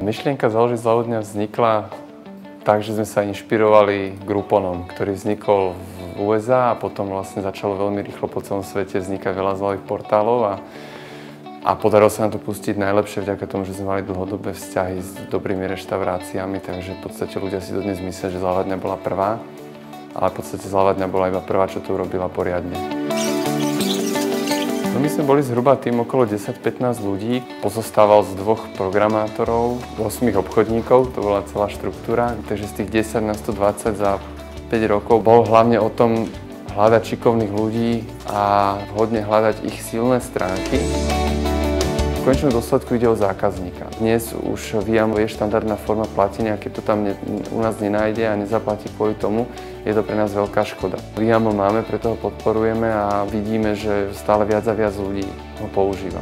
Myšlienka založiť Zľavodňa vznikla tak, že sme sa inšpirovali Grouponom, ktorý vznikol v USA a potom vlastne začalo veľmi rýchlo po celom svete vznikať veľa zľavých portálov a podarilo sa nám to pustiť najlepšie vďaka tomu, že sme mali dlhodobé vzťahy s dobrými reštauráciami, takže v podstate ľudia si dodnes myslia, že Zľavodňa bola prvá, ale v podstate Zľavodňa bola iba prvá, čo to urobila poriadne. No my sme boli zhruba tým okolo 10-15 ľudí. Pozostával z 2 programátorov, 8 obchodníkov, to bola celá štruktúra. Takže z tých 10 na 120 za 5 rokov bol hlavne o tom hľadať šikovných ľudí a vhodne hľadať ich silné stránky. V konečnom dôsledku ide o zákazníka. Dnes už Viamo je štandardná forma platenia, keď to tam u nás nenájde a nezaplatí kvôli tomu, je to pre nás veľká škoda. Viamo máme, preto ho podporujeme a vidíme, že stále viac a viac ľudí ho používa.